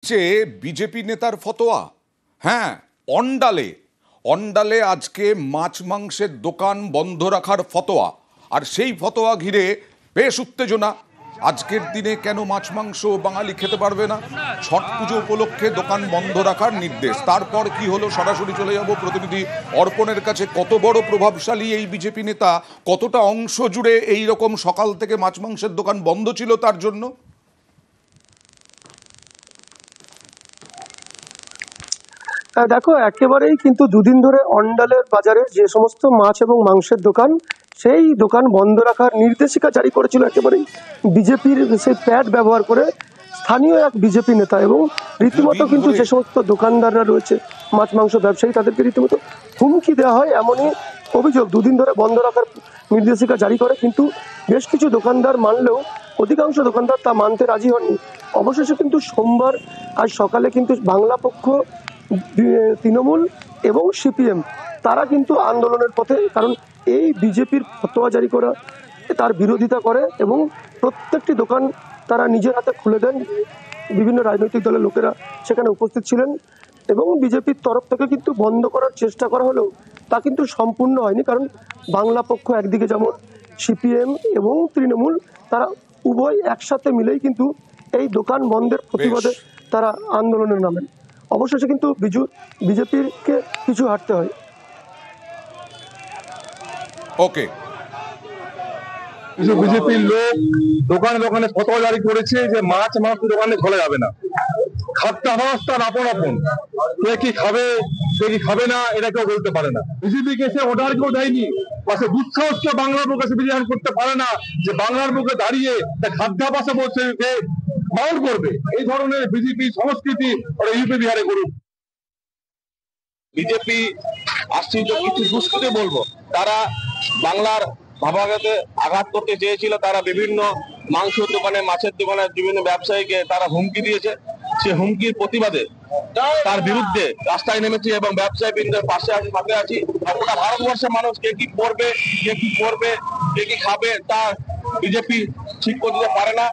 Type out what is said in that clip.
যে বিজেপি নেতার ফতোয়া, হ্যাঁ, অন্ডালে অন্ডালে আজকে মাছ মাংসের দোকান বন্ধ রাখার ফতোয়া। আর সেই ফতোয়া ঘিরে বেশ উত্তেজনা। আজকের দিনে কেন মাছ মাংস বাঙালি খেতে পারবে না? ছট পুজো উপলক্ষে দোকান বন্ধ রাখার নির্দেশ। তারপর কি হলো, সরাসরি চলে যাব প্রতিনিধি অর্পণের কাছে। কত বড় প্রভাবশালী এই বিজেপি নেতা, কতটা অংশ জুড়ে এই রকম সকাল থেকে মাছ মাংসের দোকান বন্ধ ছিল তার জন্য? দেখো, একেবারেই কিন্তু দুদিন ধরে অন্ডালের বাজারে যে সমস্ত মাছ এবং মাংসের দোকান, সেই দোকান বন্ধ রাখার নির্দেশিকা জারি করেছিল একেবারেই বিজেপির সেই প্যাড ব্যবহার করে স্থানীয় এক বিজেপি নেতা। এবং রীতিমতো কিন্তু যে সমস্ত দোকানদাররা রয়েছে, মাছ মাংস ব্যবসায়ী, তাদেরকে রীতিমতো হুমকি দেওয়া হয় এমনই অভিযোগ। দুদিন ধরে বন্ধ রাখার নির্দেশিকা জারি করে, কিন্তু বেশ কিছু দোকানদার মানলেও অধিকাংশ দোকানদার তা মানতে রাজি হননি। অবশেষে কিন্তু সোমবার আজ সকালে কিন্তু বাংলা পক্ষ, তৃণমূল এবং সিপিএম তারা কিন্তু আন্দোলনের পথে। কারণ এই বিজেপির ফতোয়া জারি করা, তার বিরোধিতা করে এবং প্রত্যেকটি দোকান তারা নিজের হাতে খুলে দেন। বিভিন্ন রাজনৈতিক দলের লোকেরা সেখানে উপস্থিত ছিলেন এবং বিজেপির তরফ থেকে কিন্তু বন্ধ করার চেষ্টা করা হলেও তা কিন্তু সম্পূর্ণ হয়নি। কারণ বাংলা পক্ষ একদিকে, যেমন সিপিএম এবং তৃণমূল, তারা উভয় একসাথে মিলেই কিন্তু এই দোকান বন্ধের প্রতিবাদে তারা আন্দোলনে নামেন। অবশেষে কিন্তু বিজেপিকে পিছু হাঁটতে হয়। ওকে, কিছু বিজেপির লোক দোকানে দোকানে ফতোয়া জারি করেছে যে মাছ মাংস দোকানে খোলা যাবে না। খাদ্যাভাস তার আপন আপন, কে কি খাবে কে কি খাবে না এটা কেউ বলতে পারে না। বিজেপিকে সে অর্ডার কেউ দেয়নি, পাশে দুঃসাহসকে বাংলার বুকে সে বিধান করতে পারে না যে বাংলার বুকে দাঁড়িয়ে তার খাদ্যাভাসে বলছে বাউল করবে। এই ধরনের বিজেপি সংস্কৃতি ওরা ইউপি বিহারে করুক। বিজেপি আশ্চর্য কিছু দুষ্কৃতি বলবো, তারা বাংলার ভাবাগাতে আঘাত করতে চেয়েছিল। তারা বিভিন্ন মাংসের দোকানে, মাছের দোকানে বিভিন্ন ব্যবসায়ীকে তারা হুমকি দিয়েছে। সে হুমকির প্রতিবাদে তার বিরুদ্ধে রাস্তায় নেমেছি এবং ব্যবসায়ী বৃন্দের পাশে সাথে আছি। গোটা ভারতবর্ষের মানুষ কে কি করবে, কে কি করবে, কে কি খাবে তা বিজেপি ঠিক করে দিতে পারে না।